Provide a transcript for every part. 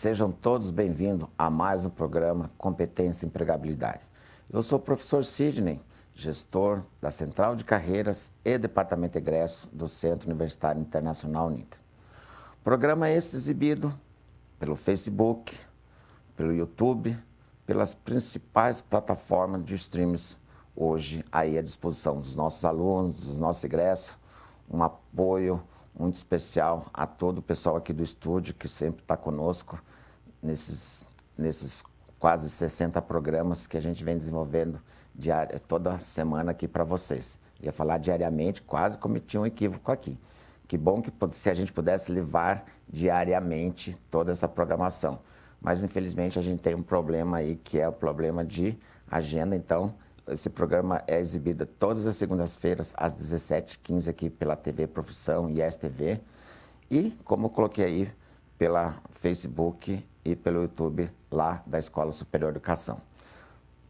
sejam todos bem-vindos a mais um programa Competência e Empregabilidade. Eu sou o professor Sidney, gestor da Central de Carreiras e Departamento Egresso do Centro Universitário Internacional UNITA. O programa é exibido pelo Facebook, pelo YouTube, pelas principais plataformas de streams hoje aí à disposição dos nossos alunos, dos nossos egressos. Um apoio muito especial a todo o pessoal aqui do estúdio que sempre está conosco nesses quase 60 programas que a gente vem desenvolvendo toda semana aqui para vocês. Ia falar diariamente, quase cometi um equívoco aqui. Que bom que se a gente pudesse levar diariamente toda essa programação. Mas, infelizmente, a gente tem um problema aí, que é o problema de agenda. Então, esse programa é exibido todas as segundas-feiras, às 17h15, aqui pela TV Profissão e STV. E, como eu coloquei aí, pela Facebook e pelo YouTube lá da Escola Superior de Educação.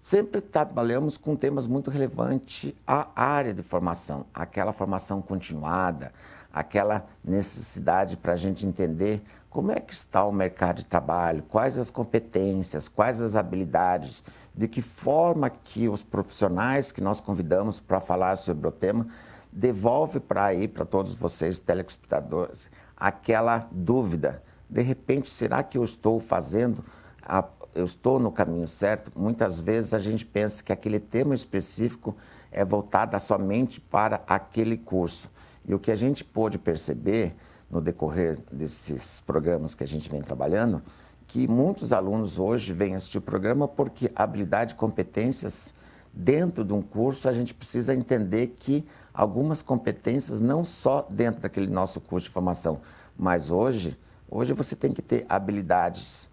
Sempre trabalhamos com temas muito relevantes à área de formação, aquela formação continuada, aquela necessidade para a gente entender como é que está o mercado de trabalho, quais as competências, quais as habilidades, de que forma que os profissionais que nós convidamos para falar sobre o tema devolve para todos vocês, telespectadores, aquela dúvida. De repente, será que eu estou eu estou no caminho certo? Muitas vezes a gente pensa que aquele tema específico é voltado somente para aquele curso. E o que a gente pôde perceber no decorrer desses programas que a gente vem trabalhando, que muitos alunos hoje vêm assistir o programa porque habilidade e competências dentro de um curso, a gente precisa entender que algumas competências, não só dentro daquele nosso curso de formação, mas hoje você tem que ter habilidades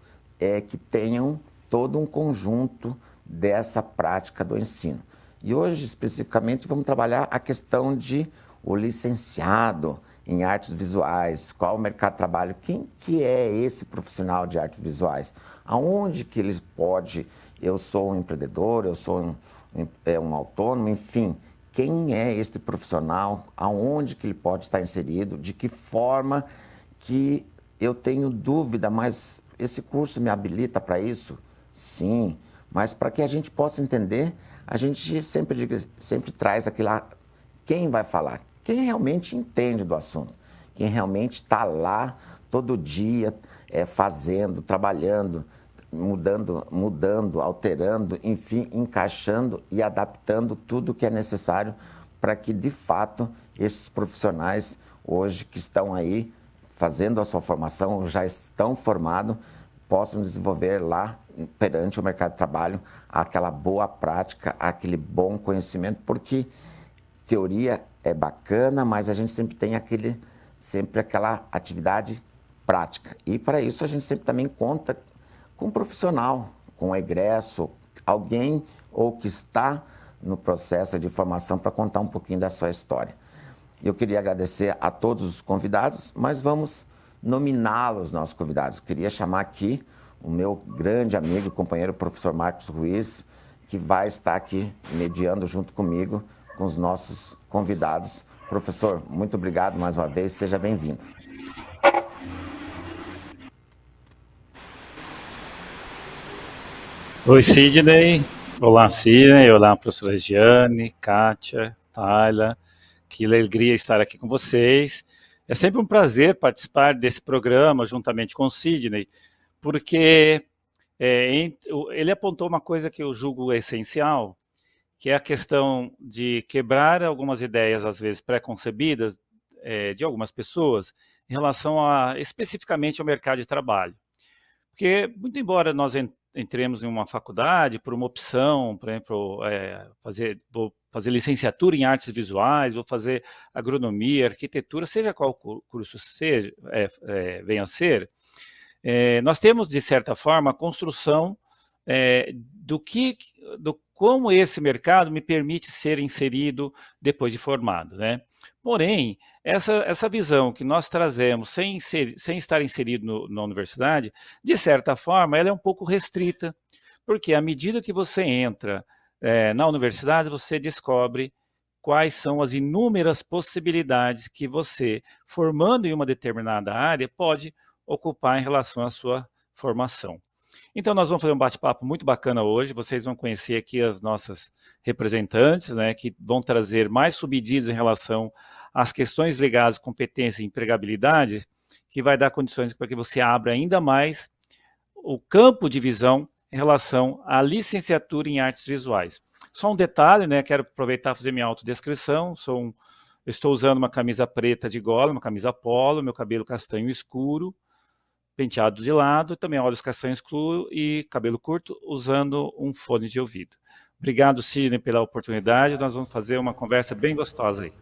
que tenham todo um conjunto dessa prática do ensino. E hoje, especificamente, vamos trabalhar a questão de o licenciado em artes visuais, qual o mercado de trabalho, quem que é esse profissional de artes visuais, aonde que ele pode, eu sou um empreendedor, eu sou um autônomo, enfim, quem é este profissional, aonde que ele pode estar inserido, de que forma que eu tenho dúvida, mas esse curso me habilita para isso? Sim, mas para que a gente possa entender, a gente sempre traz aquilo lá, quem vai falar? Quem realmente entende do assunto, quem realmente está lá todo dia fazendo, trabalhando, mudando, alterando, enfim, encaixando e adaptando tudo que é necessário para que, de fato, esses profissionais hoje que estão aí fazendo a sua formação, ou já estão formados, possam desenvolver lá perante o mercado de trabalho aquela boa prática, aquele bom conhecimento, porque teoria é bacana, mas a gente sempre tem aquela atividade prática. E para isso a gente sempre também conta com um profissional, com um egresso, alguém ou que está no processo de formação para contar um pouquinho da sua história. Eu queria agradecer a todos os convidados, mas vamos nominá-los, nossos convidados. Queria chamar aqui o meu grande amigo e companheiro, professor Marcos Ruiz, que vai estar aqui mediando junto comigo com os nossos convidados. Professor, muito obrigado mais uma vez, seja bem-vindo. Oi, Sidney. Olá, Sidney. Olá, professora Regiane, Kátia, Tayla. Que alegria estar aqui com vocês. É sempre um prazer participar desse programa juntamente com o Sidney, porque ele apontou uma coisa que eu julgo essencial, que é a questão de quebrar algumas ideias, às vezes, pré-concebidas de algumas pessoas em relação especificamente ao mercado de trabalho. Porque, muito embora nós entremos em uma faculdade por uma opção, por exemplo, vou fazer licenciatura em artes visuais, vou fazer agronomia, arquitetura, seja qual curso seja, venha a ser, nós temos, de certa forma, a construção do como esse mercado me permite ser inserido depois de formado, né? Porém, essa visão que nós trazemos sem estar inserido na universidade, de certa forma, ela é um pouco restrita, porque à medida que você entra na universidade, você descobre quais são as inúmeras possibilidades que você, formando em uma determinada área, pode ocupar em relação à sua formação. Então, nós vamos fazer um bate-papo muito bacana hoje. Vocês vão conhecer aqui as nossas representantes, né, que vão trazer mais subsídios em relação às questões ligadas à competência e empregabilidade, que vai dar condições para que você abra ainda mais o campo de visão em relação à licenciatura em artes visuais. Só um detalhe, né, quero aproveitar e fazer minha autodescrição. Estou usando uma camisa preta de gola, uma camisa polo, meu cabelo castanho escuro, penteado de lado, também olhos castanhos escuro e cabelo curto, usando um fone de ouvido. Obrigado, Sidney, pela oportunidade. Nós vamos fazer uma conversa bem gostosa aí.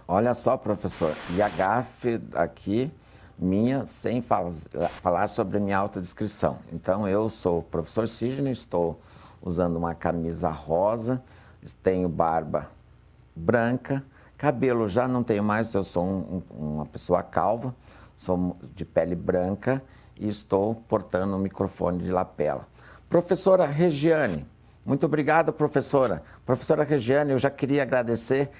Olha só, professor, e a gafe aqui minha, sem falar sobre minha autodescrição. Então, eu sou o professor Sidney, estou usando uma camisa rosa, tenho barba branca, cabelo já não tenho mais, eu sou uma pessoa calva, sou de pele branca e estou portando um microfone de lapela. Professora Regiane, muito obrigado, professora. Professora Regiane, eu já queria agradecer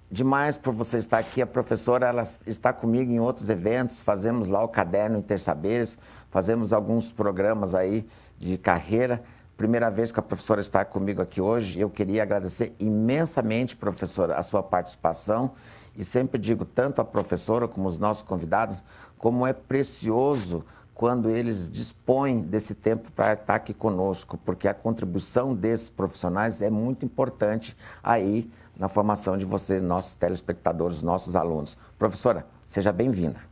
demais por você estar aqui. A professora, ela está comigo em outros eventos, fazemos lá o Caderno Intersaberes, fazemos alguns programas aí de carreira. Primeira vez que a professora está comigo aqui hoje, eu queria agradecer imensamente, professora, a sua participação. E sempre digo, tanto a professora como os nossos convidados, como é precioso quando eles dispõem desse tempo para estar aqui conosco, porque a contribuição desses profissionais é muito importante aí na formação de vocês, nossos telespectadores, nossos alunos. Professora, seja bem-vinda.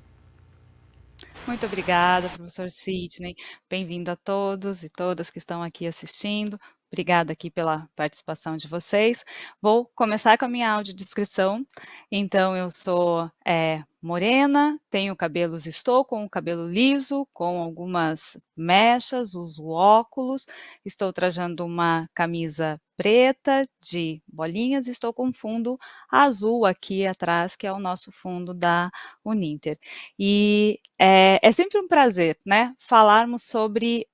Muito obrigada, professor Sidney. Bem-vindo a todos e todas que estão aqui assistindo. Obrigada aqui pela participação de vocês. Vou começar com a minha audiodescrição. Então, eu sou morena, tenho cabelos, estou com o cabelo liso, com algumas mechas, uso óculos, estou trajando uma camisa preta de bolinhas, estou com fundo azul aqui atrás, que é o nosso fundo da Uninter. E é sempre um prazer, né, falarmos sobre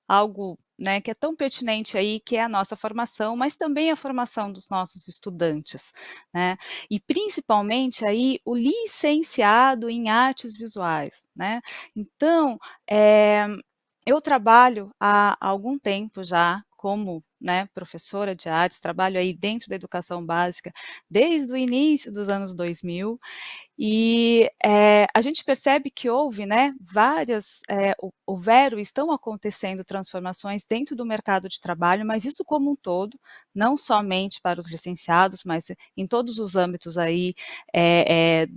algo, né, que é tão pertinente aí, que é a nossa formação, mas também a formação dos nossos estudantes, né, e principalmente aí o licenciado em artes visuais, né. Então, eu trabalho há algum tempo já como, né, professora de artes, trabalho aí dentro da educação básica desde o início dos anos 2000, e a gente percebe que houve, né, estão acontecendo transformações dentro do mercado de trabalho, mas isso como um todo, não somente para os licenciados, mas em todos os âmbitos aí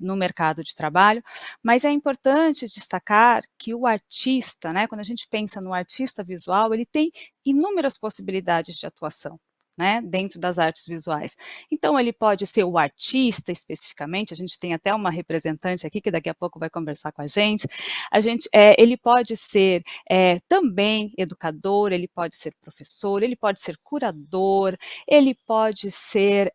no mercado de trabalho. Mas é importante destacar que o artista, né, quando a gente pensa no artista visual, ele tem inúmeras possibilidades de atuação, né, dentro das artes visuais. Então, ele pode ser o artista especificamente, a gente tem até uma representante aqui que daqui a pouco vai conversar com a gente. Ele pode ser também educador, ele pode ser professor, ele pode ser curador, ele pode ser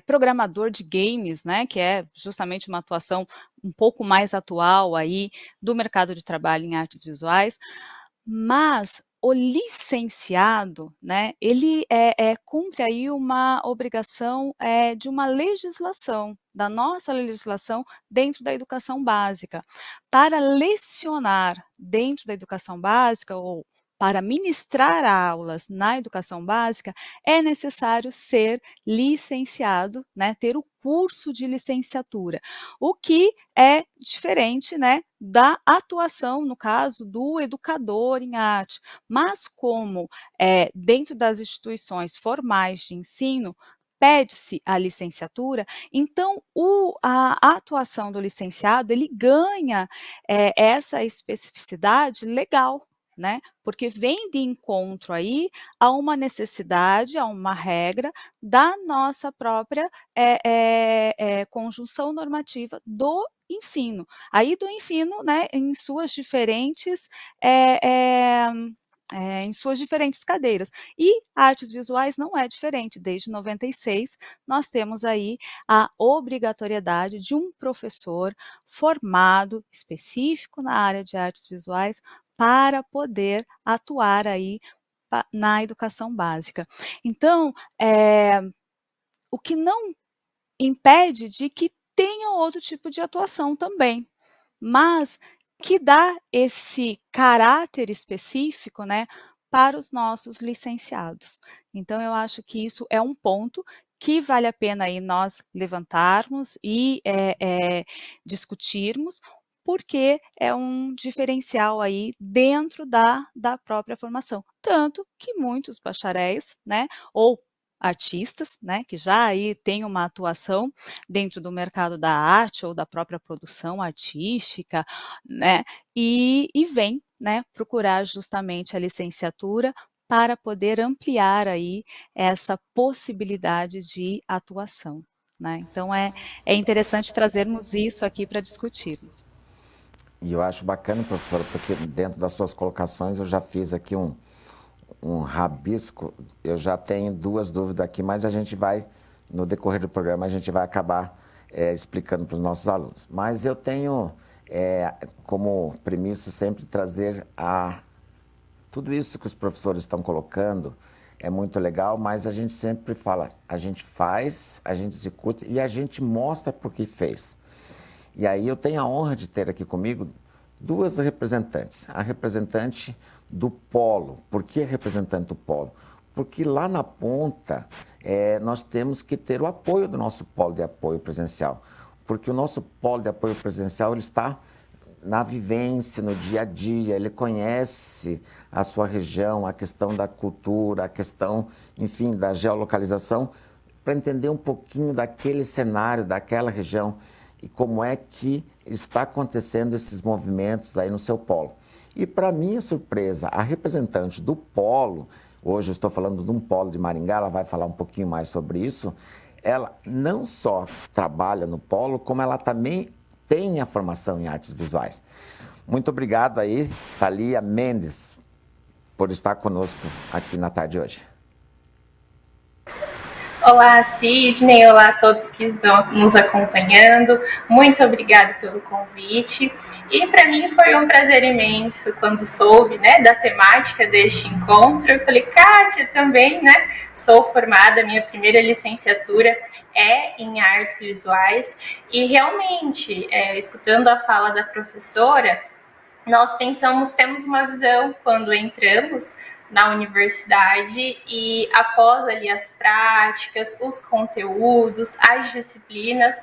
programador de games, né, que é justamente uma atuação um pouco mais atual aí do mercado de trabalho em artes visuais, mas o licenciado, né, ele cumpre aí uma obrigação de uma legislação, da nossa legislação dentro da educação básica. Para lecionar dentro da educação básica ou para ministrar aulas na educação básica, é necessário ser licenciado, né, ter o curso de licenciatura, o que é diferente, né, da atuação, no caso, do educador em arte. Mas como dentro das instituições formais de ensino, pede-se a licenciatura, então a atuação do licenciado, ele ganha essa especificidade legal, né, porque vem de encontro aí a uma necessidade, a uma regra da nossa própria conjunção normativa do ensino. Aí do ensino, né, em suas diferentes cadeiras. E artes visuais não é diferente. Desde 96, nós temos aí a obrigatoriedade de um professor formado, específico na área de artes visuais, para poder atuar aí na educação básica. Então, o que não impede de que tenha outro tipo de atuação também, mas que dá esse caráter específico, né, para os nossos licenciados. Então eu acho que isso é um ponto que vale a pena aí nós levantarmos e discutirmos, porque é um diferencial aí dentro da própria formação. Tanto que muitos bacharéis, né, ou artistas, né, que já aí têm uma atuação dentro do mercado da arte ou da própria produção artística, né, e vêm, né, procurar justamente a licenciatura para poder ampliar aí essa possibilidade de atuação, né. Então é interessante trazermos isso aqui para discutirmos. E eu acho bacana, professora, porque dentro das suas colocações eu já fiz aqui um rabisco. Eu já tenho 2 dúvidas aqui, mas a gente vai, no decorrer do programa, a gente vai acabar explicando para os nossos alunos. Mas eu tenho como premissa sempre trazer tudo isso que os professores estão colocando é muito legal, mas a gente sempre fala, a gente faz, a gente executa e a gente mostra por que fez. E aí eu tenho a honra de ter aqui comigo 2 representantes. A representante do polo. Por que representante do polo? Porque lá na ponta nós temos que ter o apoio do nosso polo de apoio presencial. Porque o nosso polo de apoio presencial ele está na vivência, no dia a dia, ele conhece a sua região, a questão da cultura, a questão, enfim, da geolocalização, para entender um pouquinho daquele cenário, daquela região e como é que está acontecendo esses movimentos aí no seu polo. E para minha surpresa, a representante do polo, hoje eu estou falando de um polo de Maringá, ela vai falar um pouquinho mais sobre isso, ela não só trabalha no polo, como ela também tem a formação em artes visuais. Muito obrigado aí, Thalia Mendes, por estar conosco aqui na tarde de hoje. Olá, Sidney, olá a todos que estão nos acompanhando. Muito obrigada pelo convite. E para mim foi um prazer imenso quando soube, né, da temática deste encontro. Eu falei, Kátia, também, né, sou formada, minha primeira licenciatura é em artes visuais. E realmente, escutando a fala da professora, nós temos uma visão quando entramos na universidade e após ali as práticas, os conteúdos, as disciplinas,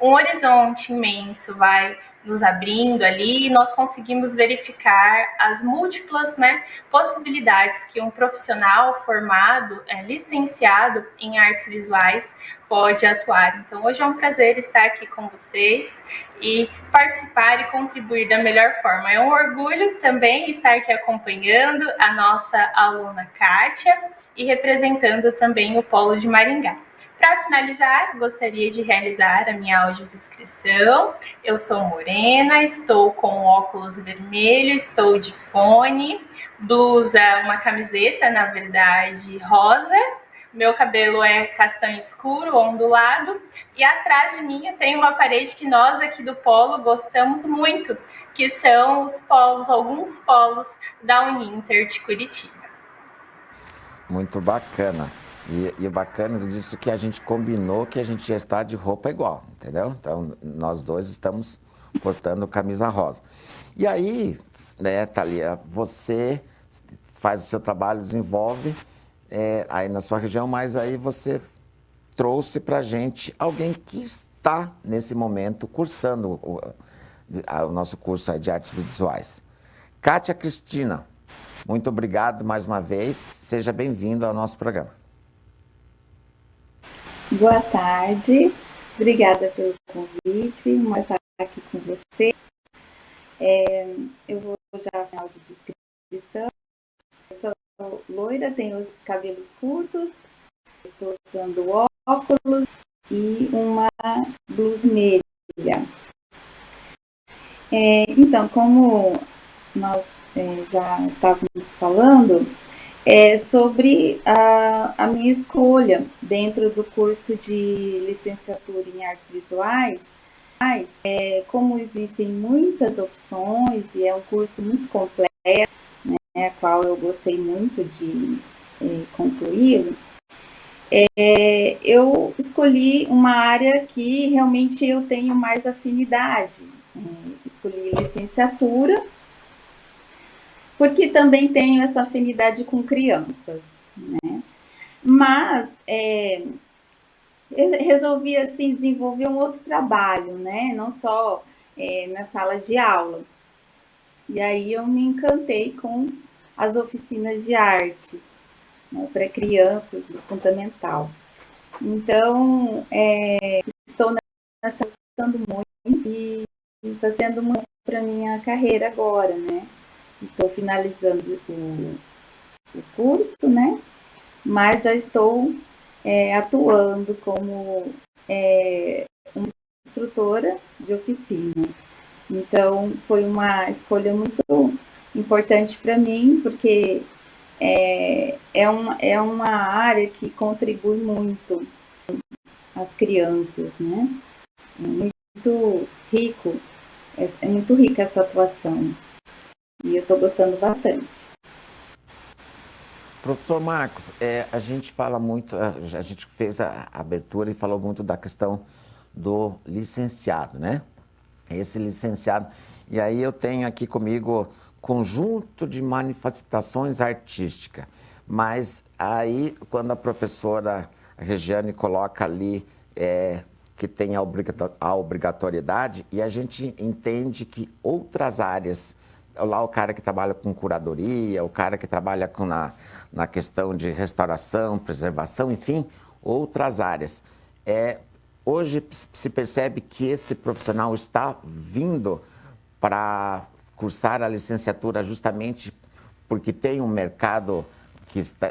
um horizonte imenso vai nos abrindo ali e nós conseguimos verificar as múltiplas, né, possibilidades que um profissional formado, licenciado em artes visuais, pode atuar. Então, hoje é um prazer estar aqui com vocês e participar e contribuir da melhor forma. É um orgulho também estar aqui acompanhando a nossa aluna Kátia e representando também o Polo de Maringá. Para finalizar, gostaria de realizar a minha audiodescrição. Eu sou morena, estou com óculos vermelho, estou de fone, blusa, uma camiseta, na verdade, rosa. Meu cabelo é castanho escuro, ondulado, e atrás de mim tem uma parede que nós aqui do Polo gostamos muito, que são os polos, alguns polos da Uninter de Curitiba. Muito bacana. E o bacana disso é que a gente combinou que a gente já está de roupa igual, entendeu? Então, nós dois estamos portando camisa rosa. E aí, né, Thalia, você faz o seu trabalho, desenvolve aí na sua região, mas aí você trouxe para a gente alguém que está, nesse momento, cursando o nosso curso de artes visuais. Kátia Cristina, muito obrigado mais uma vez, seja bem-vinda ao nosso programa. Boa tarde, obrigada pelo convite, uma estar aqui com você. Eu vou já falar de descrição. Eu sou loira, tenho os cabelos curtos, estou usando óculos e uma blusa vermelha. Então, como nós já estávamos falando, sobre a minha escolha dentro do curso de licenciatura em artes visuais, como existem muitas opções e é um curso muito completo, né, a qual eu gostei muito de concluir, eu escolhi uma área que realmente eu tenho mais afinidade. escolhi licenciatura, porque também tenho essa afinidade com crianças, né? Mas eu resolvi assim desenvolver um outro trabalho, né? Não só na sala de aula. E aí eu me encantei com as oficinas de arte, né, para crianças do fundamental. Então, estou gostando muito e está sendo muito para minha carreira agora, né? Estou finalizando o curso, né? Mas já estou atuando como uma instrutora de oficina. Então, foi uma escolha muito importante para mim, porque é uma área que contribui muito às crianças, né? É muito rico, é muito rica essa atuação. E eu estou gostando bastante. Professor Marcos, a gente fala muito, a gente fez a abertura e falou muito da questão do licenciado, né? Esse licenciado. E aí eu tenho aqui comigo conjunto de manifestações artísticas. Mas aí, quando a professora Regiane coloca ali que tem a obrigatoriedade, e a gente entende que outras áreas, lá o cara que trabalha com curadoria, o cara que trabalha na questão de restauração, preservação, enfim, outras áreas. Hoje se percebe que esse profissional está vindo para cursar a licenciatura justamente porque tem um mercado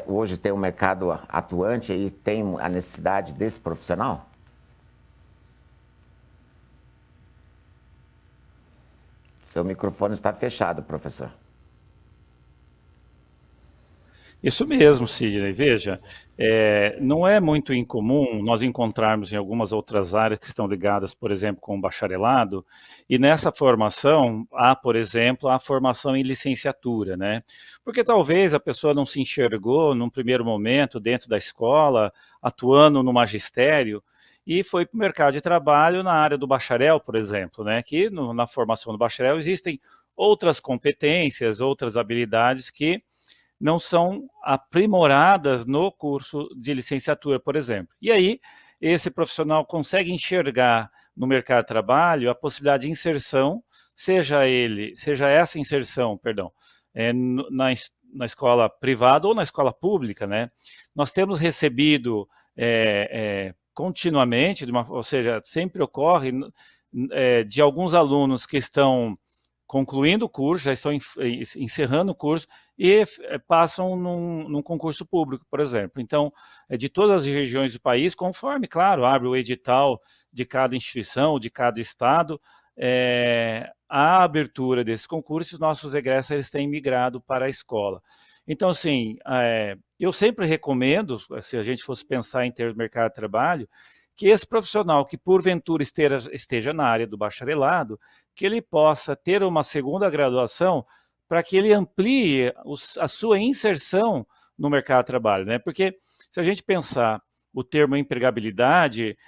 hoje tem um mercado atuante e tem a necessidade desse profissional? Seu microfone está fechado, professor. Isso mesmo, Sidney. Veja, não é muito incomum nós encontrarmos em algumas outras áreas que estão ligadas, por exemplo, com o bacharelado, e nessa formação há, por exemplo, a formação em licenciatura, né? Porque talvez a pessoa não se enxergou num primeiro momento dentro da escola, atuando no magistério, e foi para o mercado de trabalho na área do bacharel, por exemplo, né? Que na formação do bacharel existem outras competências, outras habilidades que não são aprimoradas no curso de licenciatura, por exemplo. E aí, esse profissional consegue enxergar no mercado de trabalho a possibilidade de inserção, seja essa inserção, perdão, na escola privada ou na escola pública, né? Nós temos recebido continuamente, ou seja, sempre ocorre de alguns alunos que estão concluindo o curso, já estão encerrando o curso e passam num concurso público, por exemplo. Então, de todas as regiões do país, conforme, claro, abre o edital de cada instituição, de cada estado, a abertura desses concursos, nossos egressos eles têm migrado para a escola. Então, assim, eu sempre recomendo, se a gente fosse pensar em termos de mercado de trabalho, que esse profissional que porventura esteja na área do bacharelado, que ele possa ter uma segunda graduação para que ele amplie a sua inserção no mercado de trabalho, né? Porque se a gente pensar o termo empregabilidade,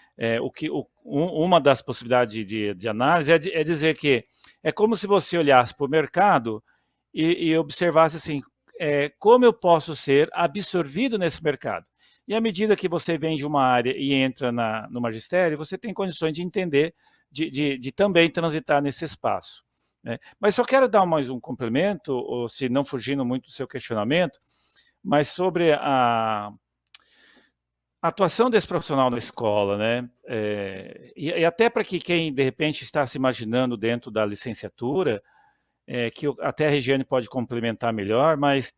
uma das possibilidades de análise é dizer que é como se você olhasse para o mercado e observasse assim, como eu posso ser absorvido nesse mercado. E à medida que você vem de uma área e entra no magistério, você tem condições de entender, de também transitar nesse espaço, né? Mas só quero dar mais um complemento, ou se não fugindo muito do seu questionamento, mas sobre a atuação desse profissional na escola, né? E até para que quem, de repente, está se imaginando dentro da licenciatura, que até a Regiane pode complementar melhor, mas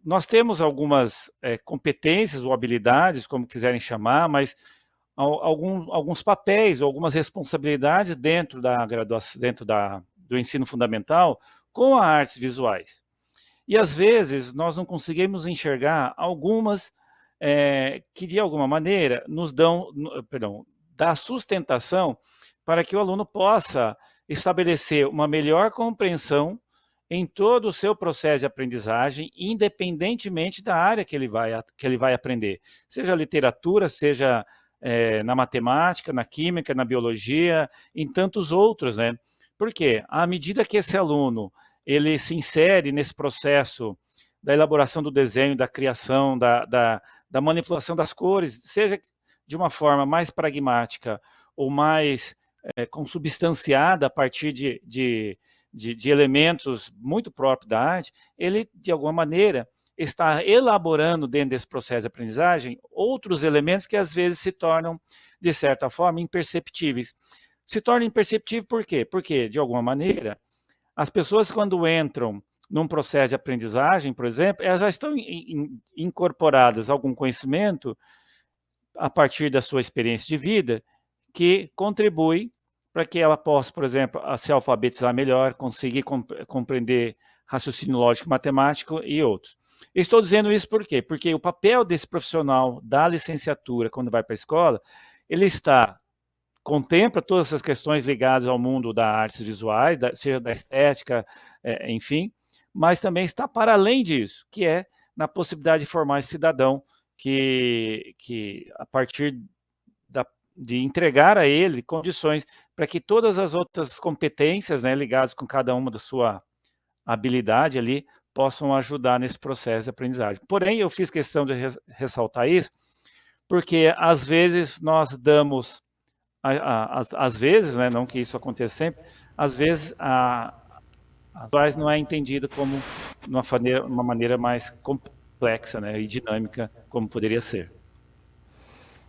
nós temos algumas competências ou habilidades, como quiserem chamar, mas alguns papéis ou algumas responsabilidades dentro da graduação, do ensino fundamental com as artes visuais. E às vezes nós não conseguimos enxergar algumas que de alguma maneira nos dá sustentação para que o aluno possa estabelecer uma melhor compreensão em todo o seu processo de aprendizagem, independentemente da área que ele vai aprender, seja literatura, seja na matemática, na química, na biologia, em tantos outros, né? Por quê? À medida que esse aluno ele se insere nesse processo da elaboração do desenho, da criação, da manipulação das cores, seja de uma forma mais pragmática ou mais consubstanciada a partir de elementos muito próprios da arte, ele, de alguma maneira, está elaborando dentro desse processo de aprendizagem outros elementos que às vezes se tornam, de certa forma, imperceptíveis. Se torna imperceptível por quê? Porque, de alguma maneira, as pessoas quando entram num processo de aprendizagem, por exemplo, elas já estão incorporadas a algum conhecimento a partir da sua experiência de vida que contribui para que ela possa, por exemplo, se alfabetizar melhor, conseguir compreender raciocínio lógico matemático e outros. Eu estou dizendo isso por quê? Porque o papel desse profissional da licenciatura, quando vai para a escola, ele contempla todas essas questões ligadas ao mundo das artes visuais, seja da estética, enfim, mas também está para além disso, que é na possibilidade de formar esse cidadão que a partir de entregar a ele condições para que todas as outras competências, né, ligadas com cada uma da sua habilidade ali, possam ajudar nesse processo de aprendizagem. Porém, eu fiz questão de ressaltar isso, porque às vezes nós damos, às vezes, né, não que isso aconteça sempre, às vezes a voz não é entendida como uma maneira mais complexa, né, e dinâmica, como poderia ser.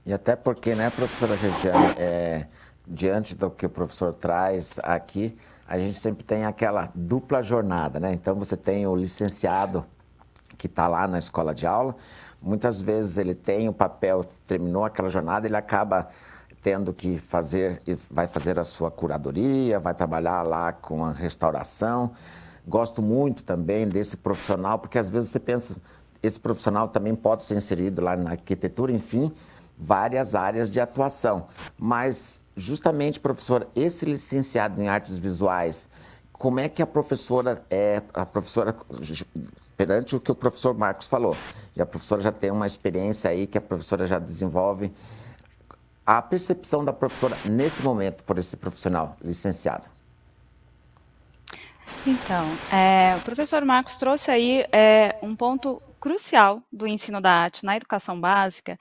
E até porque, né, professora Regiane, diante do que o professor traz aqui, a gente sempre tem aquela dupla jornada, né? Então você tem o licenciado que está lá na escola de aula, muitas vezes ele tem o papel, terminou aquela jornada, ele acaba tendo que vai fazer a sua curadoria, vai trabalhar lá com a restauração. Gosto muito também desse profissional, porque às vezes você pensa, esse profissional também pode ser inserido lá na arquitetura, enfim, várias áreas de atuação. Mas, justamente, professor, esse licenciado em artes visuais, como é que a professora, perante o que o professor Marcos falou, e a professora já tem uma experiência aí que a professora já desenvolve, a percepção da professora nesse momento por esse profissional licenciado? Então, o professor Marcos trouxe aí um ponto crucial do ensino da arte na educação básica,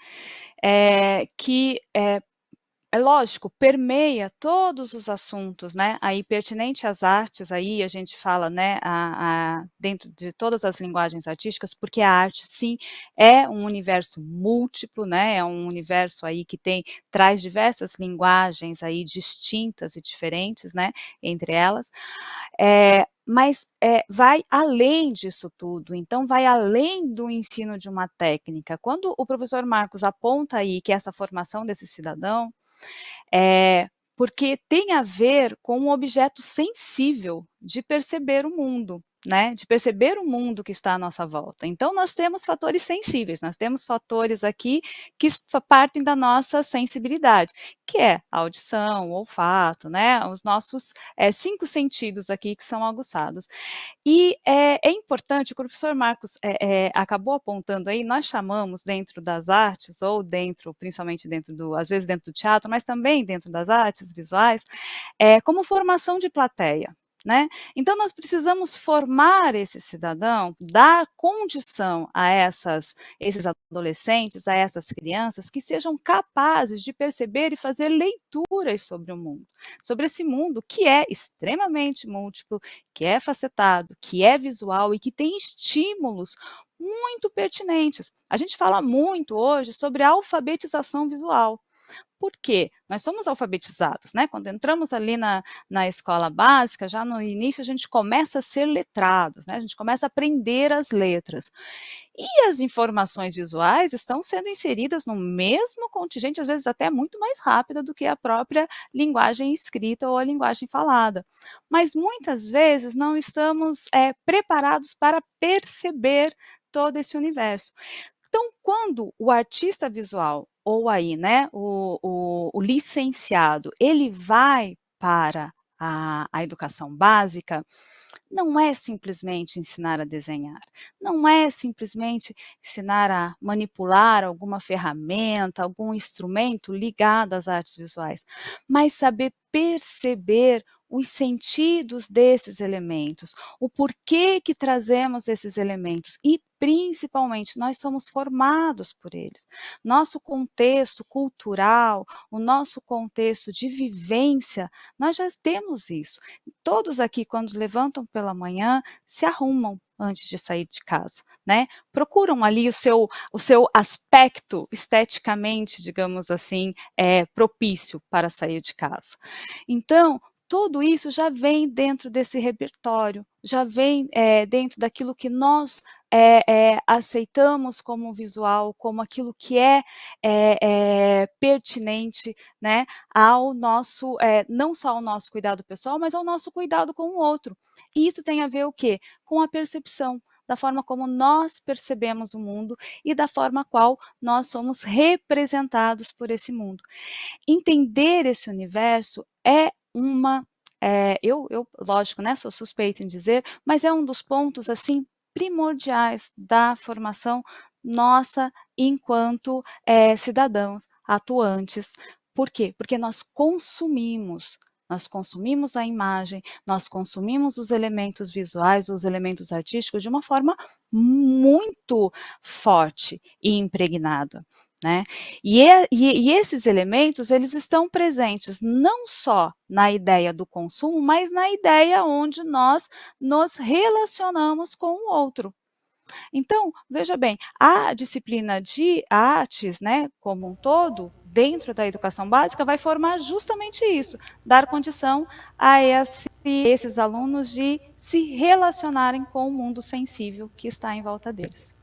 que é lógico, permeia todos os assuntos, né, aí pertinente às artes, aí a gente fala, né, dentro de todas as linguagens artísticas, porque a arte, sim, é um universo múltiplo, né, é um universo aí que traz diversas linguagens aí distintas e diferentes, né, entre elas, mas vai além disso tudo, então vai além do ensino de uma técnica. Quando o professor Marcos aponta aí que essa formação desse cidadão, porque tem a ver com um objeto sensível de perceber o mundo, né, de perceber o mundo que está à nossa volta. Então nós temos fatores sensíveis, nós temos fatores aqui que partem da nossa sensibilidade, que é a audição, o olfato, né, os nossos 5 sentidos aqui que são aguçados. E é importante, o professor Marcos acabou apontando aí, nós chamamos dentro das artes, ou principalmente às vezes dentro do teatro, mas também dentro das artes visuais, como formação de plateia, né? Então nós precisamos formar esse cidadão, dar condição a esses adolescentes, a essas crianças, que sejam capazes de perceber e fazer leituras sobre o mundo, sobre esse mundo que é extremamente múltiplo, que é facetado, que é visual e que tem estímulos muito pertinentes. A gente fala muito hoje sobre alfabetização visual. Por quê? Nós somos alfabetizados, né? Quando entramos ali na escola básica, já no início a gente começa a ser letrados, né? A gente começa a aprender as letras. E as informações visuais estão sendo inseridas no mesmo contingente, às vezes até muito mais rápida do que a própria linguagem escrita ou a linguagem falada. Mas muitas vezes não estamos preparados para perceber todo esse universo. Então, quando o artista visual, ou aí, né, o licenciado, ele vai para a educação básica, não é simplesmente ensinar a desenhar, não é simplesmente ensinar a manipular alguma ferramenta, algum instrumento ligado às artes visuais, mas saber perceber os sentidos desses elementos, o porquê que trazemos esses elementos e, principalmente, nós somos formados por eles. Nosso contexto cultural, o nosso contexto de vivência, nós já temos isso. Todos aqui, quando levantam pela manhã, se arrumam antes de sair de casa, né? Procuram ali o seu aspecto esteticamente, digamos assim, propício para sair de casa. Então, tudo isso já vem dentro desse repertório, já vem dentro daquilo que nós aceitamos como visual, como aquilo que é pertinente, né, ao nosso, não só ao nosso cuidado pessoal, mas ao nosso cuidado com o outro. E isso tem a ver o quê? Com a percepção, da forma como nós percebemos o mundo e da forma qual nós somos representados por esse mundo. Entender esse universo é uma, lógico, né, sou suspeita em dizer, mas é um dos pontos, assim, primordiais da formação nossa enquanto cidadãos atuantes. Por quê? Porque nós consumimos a imagem, nós consumimos os elementos visuais, os elementos artísticos de uma forma muito forte e impregnada, né? E esses elementos, eles estão presentes não só na ideia do consumo, mas na ideia onde nós nos relacionamos com o outro. Então, veja bem, a disciplina de artes, né, como um todo, dentro da educação básica, vai formar justamente isso, dar condição a esses alunos de se relacionarem com o mundo sensível que está em volta deles.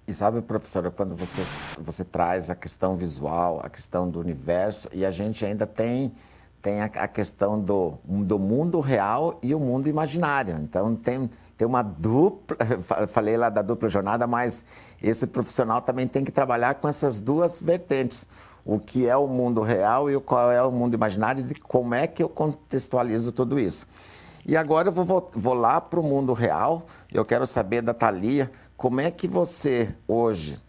E sabe, professora, quando você traz a questão visual, a questão do universo, e a gente ainda tem a questão do mundo real e o mundo imaginário. Então, tem uma dupla, falei lá da dupla jornada, mas esse profissional também tem que trabalhar com essas duas vertentes. O que é o mundo real e qual é o mundo imaginário e como é que eu contextualizo tudo isso. E agora eu vou lá para o mundo real. Eu quero saber da Thalia, como é que você hoje,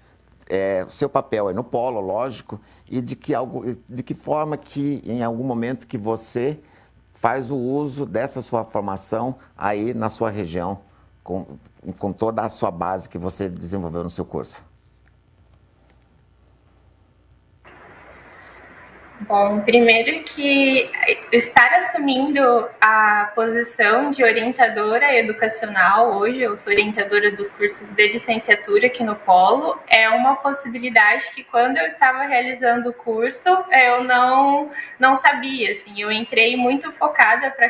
o seu papel é no polo, lógico, e de que forma que em algum momento que você faz o uso dessa sua formação aí na sua região, com toda a sua base que você desenvolveu no seu curso. Bom, primeiro que estar assumindo a posição de orientadora educacional hoje, eu sou orientadora dos cursos de licenciatura aqui no Polo, é uma possibilidade que quando eu estava realizando o curso, eu não sabia, assim, eu entrei muito focada para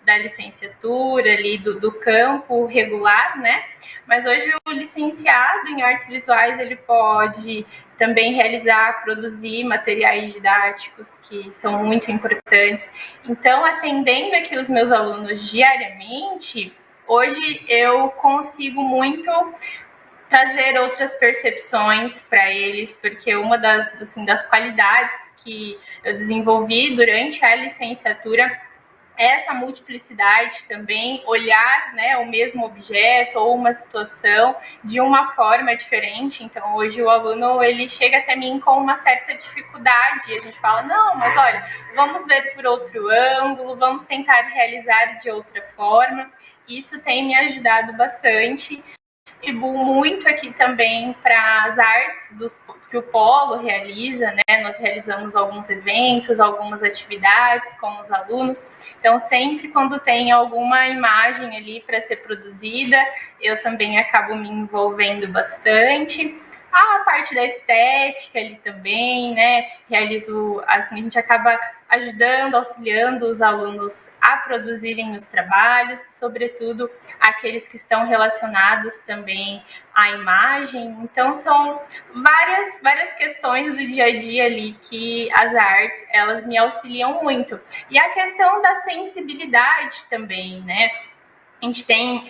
da licenciatura ali do campo regular, né? Mas hoje o licenciado em artes visuais, ele pode também realizar, produzir materiais didáticos que são muito importantes. Então, atendendo aqui os meus alunos diariamente, hoje eu consigo muito trazer outras percepções para eles, porque uma das qualidades que eu desenvolvi durante a licenciatura essa multiplicidade também, olhar, né, o mesmo objeto ou uma situação de uma forma diferente. Então, hoje o aluno ele chega até mim com uma certa dificuldade e a gente fala, não, mas olha, vamos ver por outro ângulo, vamos tentar realizar de outra forma. Isso tem me ajudado bastante. Contribuo muito aqui também para as artes que o Polo realiza, né? Nós realizamos alguns eventos, algumas atividades com os alunos. Então, sempre quando tem alguma imagem ali para ser produzida, eu também acabo me envolvendo bastante. A parte da estética ali também, né? Realizo, assim, a gente acaba ajudando, auxiliando os alunos a produzirem os trabalhos, sobretudo aqueles que estão relacionados também à imagem. Então, são várias questões do dia a dia ali que as artes, elas me auxiliam muito. E a questão da sensibilidade também, né? a gente tem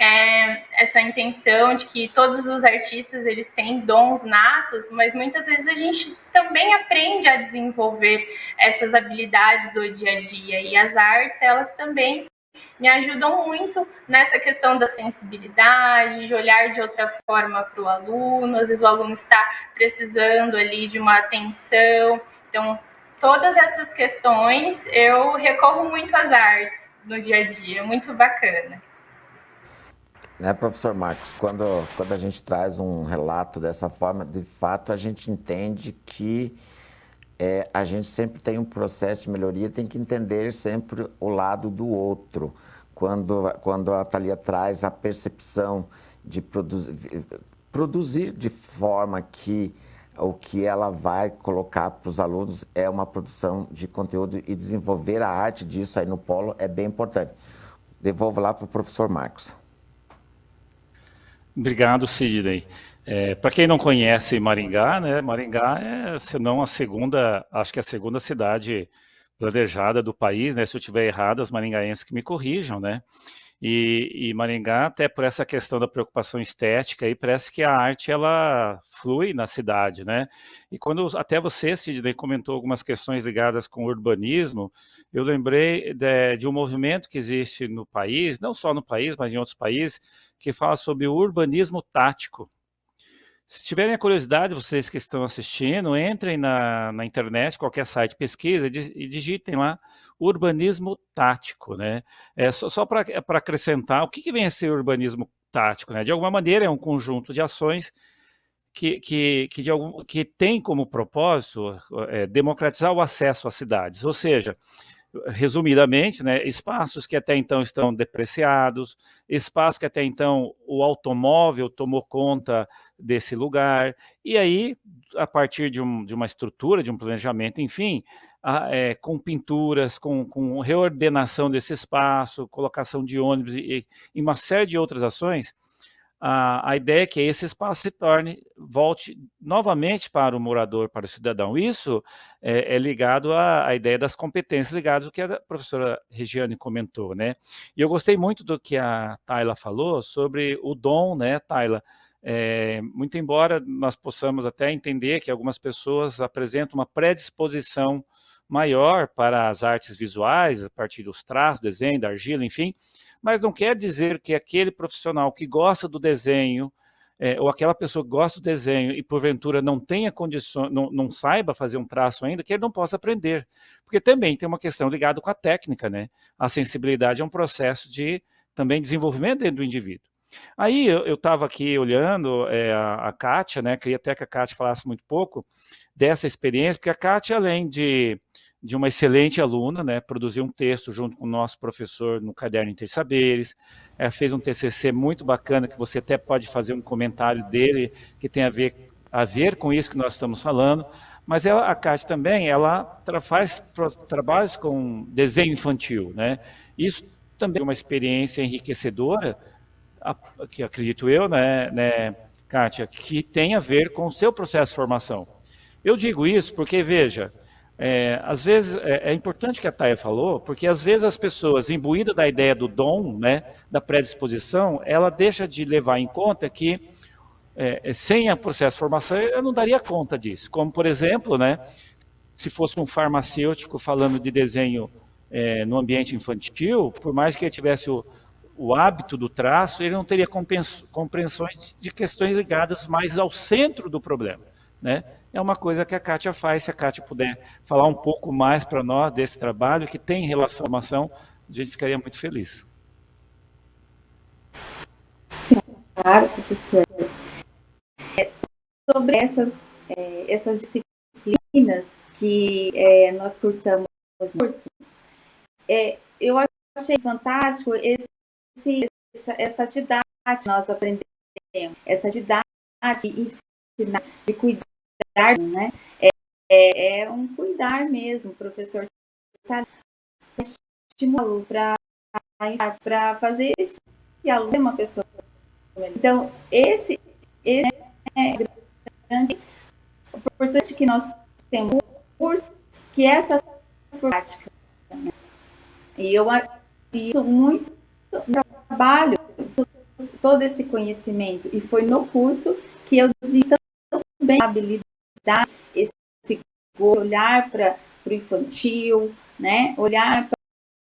essa intenção de que todos os artistas eles têm dons natos, mas muitas vezes a gente também aprende a desenvolver essas habilidades do dia a dia. E as artes, elas também me ajudam muito nessa questão da sensibilidade, de olhar de outra forma para o aluno. Às vezes o aluno está precisando ali de uma atenção. Então, todas essas questões eu recorro muito às artes no dia a dia. Muito bacana. Né, professor Marcos, quando a gente traz um relato dessa forma, de fato a gente entende que a gente sempre tem um processo de melhoria, tem que entender sempre o lado do outro. Quando a Thalia traz a percepção de produzir de forma que o que ela vai colocar para os alunos é uma produção de conteúdo e desenvolver a arte disso aí no polo é bem importante. Devolvo lá para o professor Marcos. Obrigado, Sidney. Para quem não conhece Maringá, né, Maringá é, se não a segunda, acho que é a segunda cidade planejada do país, né? Se eu estiver errado, as maringaenses que me corrijam, né? E Maringá, até por essa questão da preocupação estética, aí parece que a arte ela flui na cidade, né? E quando até você, Sidney, comentou algumas questões ligadas com o urbanismo, eu lembrei de um movimento que existe no país, não só no país, mas em outros países, que fala sobre o urbanismo tático. Se tiverem a curiosidade, vocês que estão assistindo, entrem na internet, qualquer site, pesquisa e digitem lá urbanismo tático, né? Só para acrescentar, o que vem a ser urbanismo tático, né? De alguma maneira é um conjunto de ações que tem como propósito democratizar o acesso às cidades, ou seja, resumidamente, né, espaços que até então estão depreciados, espaços que até então o automóvel tomou conta desse lugar, e aí, a partir de uma estrutura, de um planejamento, enfim, com pinturas, com reordenação desse espaço, colocação de ônibus e uma série de outras ações, a ideia é que esse espaço volte novamente para o morador, para o cidadão. Isso é ligado à ideia das competências ligadas ao que a professora Regiane comentou, né? E eu gostei muito do que a Tayla falou sobre o dom, né, Tayla? Muito embora nós possamos até entender que algumas pessoas apresentam uma predisposição maior para as artes visuais, a partir dos traços, desenho, da argila, enfim, mas não quer dizer que aquele profissional que gosta do desenho, ou aquela pessoa que gosta do desenho e porventura não tenha condições, não saiba fazer um traço ainda, que ele não possa aprender. Porque também tem uma questão ligada com a técnica, né? A sensibilidade é um processo de também desenvolvimento dentro do indivíduo. Aí eu estava aqui olhando a Kátia, né? Queria até que a Kátia falasse muito pouco dessa experiência, porque a Kátia, além de uma excelente aluna, né, produziu um texto junto com o nosso professor no Caderno Intersaberes, fez um TCC muito bacana, que você até pode fazer um comentário dele, que tem a ver com isso que nós estamos falando, mas a Kátia também, ela faz trabalhos com desenho infantil, né, isso também é uma experiência enriquecedora, que acredito eu, né, Kátia, que tem a ver com o seu processo de formação. Eu digo isso porque, veja, às vezes é importante o que a Thaia falou, porque às vezes as pessoas, imbuídas da ideia do dom, né, da predisposição, ela deixa de levar em conta que sem o processo de formação eu não daria conta disso. Como, por exemplo, né, se fosse um farmacêutico falando de desenho no ambiente infantil, por mais que ele tivesse o hábito do traço, ele não teria compreensões de questões ligadas mais ao centro do problema, né? É uma coisa que a Kátia faz. Se a Kátia puder falar um pouco mais para nós desse trabalho, que tem relação à formação, a gente ficaria muito feliz. Sim, claro, professor. Sobre essas disciplinas que nós cursamos no curso, eu achei fantástico essa didática que nós aprendemos, essa didática de ensinar, de cuidar, né? É um cuidar mesmo, o professor está estimulando para fazer esse aluno uma pessoa. Então, esse é grande importante que nós temos um curso que é essa prática. Né? E eu acho isso muito trabalho todo esse conhecimento, e foi no curso que eu desenvolvi também a habilidade, esse olhar para o infantil, né? Olhar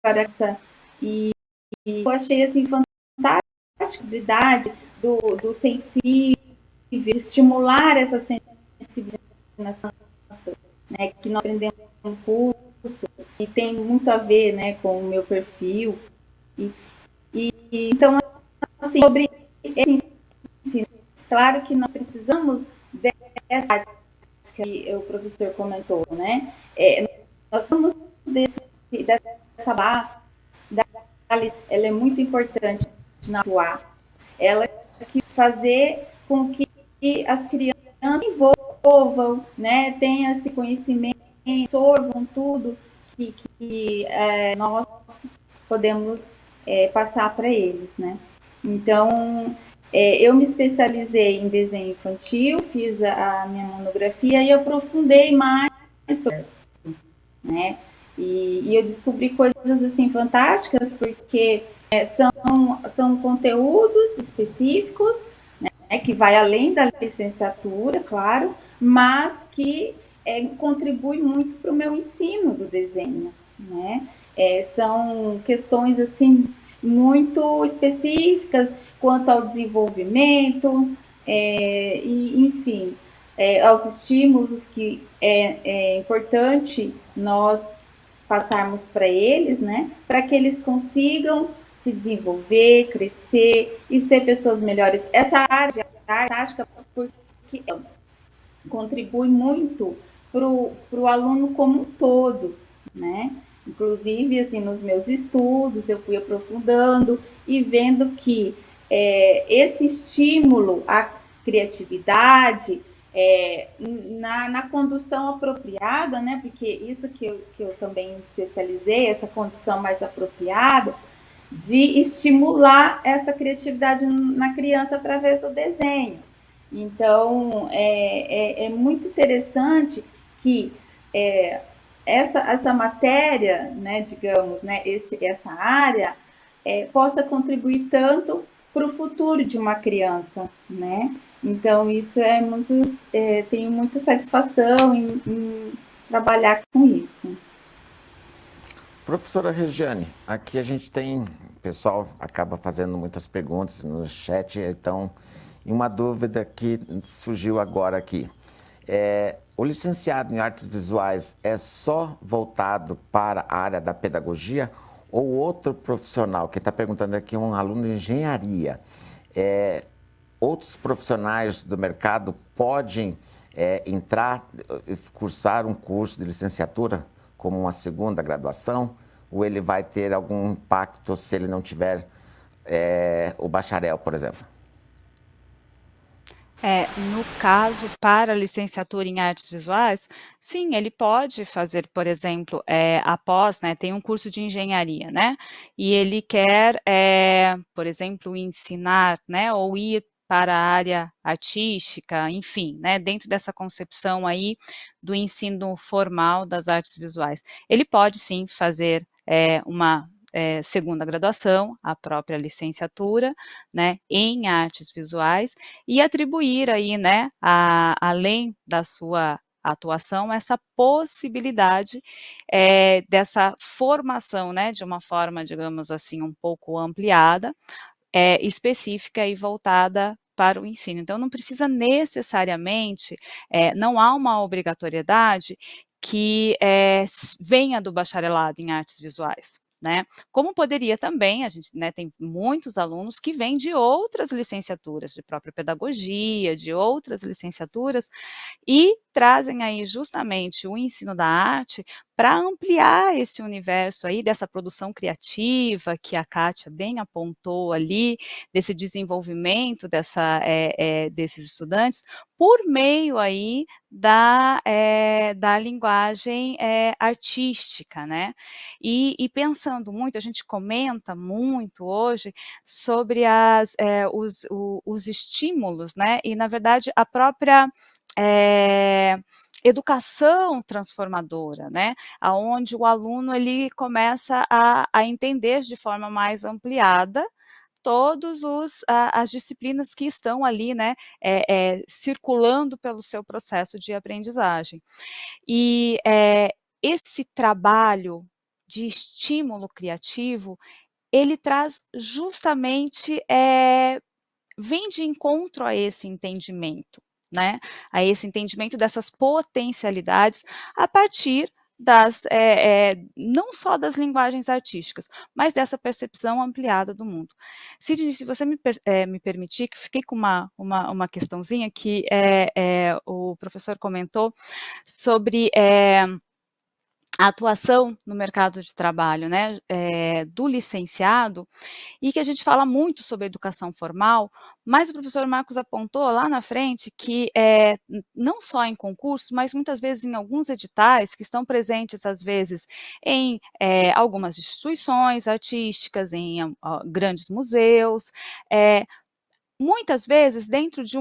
para essa... E eu achei assim fantástica a possibilidade do sensível, de estimular essa sensibilidade nessa, né? Que nós aprendemos no curso, e tem muito a ver, né, com o meu perfil. Então, assim, sobre esse ensino, claro que nós precisamos dessa prática que o professor comentou, né? Nós vamos dessa base, ela é muito importante na atuar. Ela tem que fazer com que as crianças se envolvam, né? Tenham esse conhecimento, absorvam tudo que nós podemos passar para eles, né? Então, eu me especializei em desenho infantil, fiz a minha monografia e aprofundei mais sobre isso, né? E eu descobri coisas assim fantásticas, porque são conteúdos específicos, né, que vai além da licenciatura, claro, mas que contribui muito para o meu ensino do desenho, né? São questões assim muito específicas quanto ao desenvolvimento, e enfim, aos estímulos que é importante nós passarmos para eles, né? Para que eles consigam se desenvolver, crescer e ser pessoas melhores. Essa área prática, porque contribui muito para o aluno como um todo, né? Inclusive, assim, nos meus estudos, eu fui aprofundando e vendo que esse estímulo à criatividade, na condução apropriada, né? Porque isso que eu também me especializei, essa condução mais apropriada, de estimular essa criatividade na criança através do desenho. Então, é muito interessante que essa matéria, né, digamos, né, essa área, possa contribuir tanto para o futuro de uma criança, né? Então, isso tenho muita satisfação em trabalhar com isso. Professora Regiane, aqui a gente tem, o pessoal acaba fazendo muitas perguntas no chat, então, uma dúvida que surgiu agora aqui. O licenciado em artes visuais é só voltado para a área da pedagogia ou outro profissional? Quem está perguntando aqui é um aluno de engenharia. Outros profissionais do mercado podem entrar e cursar um curso de licenciatura como uma segunda graduação, ou ele vai ter algum impacto se ele não tiver o bacharel, por exemplo? No caso, para a licenciatura em artes visuais, sim, ele pode fazer, por exemplo, após, né, tem um curso de engenharia, né, e ele quer, por exemplo, ensinar, né, ou ir para a área artística, enfim, né, dentro dessa concepção aí do ensino formal das artes visuais. Ele pode sim fazer uma segunda graduação, a própria licenciatura, né, em artes visuais, e atribuir aí, né, além da sua atuação, essa possibilidade dessa formação, né, de uma forma, digamos assim, um pouco ampliada, específica e voltada para o ensino. Então, não precisa necessariamente, não há uma obrigatoriedade que venha do bacharelado em artes visuais, né? Como poderia também, a gente, né, tem muitos alunos que vêm de outras licenciaturas, de própria pedagogia, de outras licenciaturas, e trazem aí justamente o ensino da arte para ampliar esse universo aí dessa produção criativa que a Kátia bem apontou ali, desse desenvolvimento desses estudantes, por meio aí da linguagem artística, né? E pensando muito, a gente comenta muito hoje sobre os estímulos, né? E, na verdade, a própria educação transformadora, né, aonde o aluno ele começa a entender de forma mais ampliada, todas as disciplinas que estão ali, né, circulando pelo seu processo de aprendizagem. E esse trabalho de estímulo criativo, ele traz justamente, vem de encontro a esse entendimento, né, a esse entendimento dessas potencialidades a partir não só das linguagens artísticas, mas dessa percepção ampliada do mundo. Sidney, se você me permitir, que fiquei com uma questãozinha que o professor comentou sobre a atuação no mercado de trabalho, né, do licenciado, e que a gente fala muito sobre educação formal, mas o professor Marcos apontou lá na frente que não só em concursos, mas muitas vezes em alguns editais que estão presentes às vezes em algumas instituições artísticas, em grandes museus, muitas vezes dentro de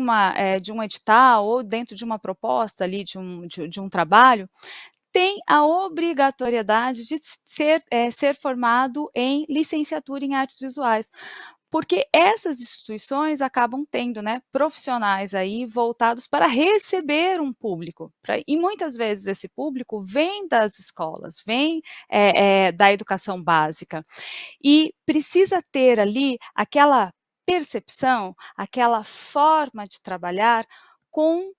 um edital ou dentro de uma proposta ali de um trabalho, tem a obrigatoriedade de ser formado em licenciatura em artes visuais, porque essas instituições acabam tendo, né, profissionais aí voltados para receber um público, e muitas vezes esse público vem das escolas, vem da educação básica, e precisa ter ali aquela percepção, aquela forma de trabalhar com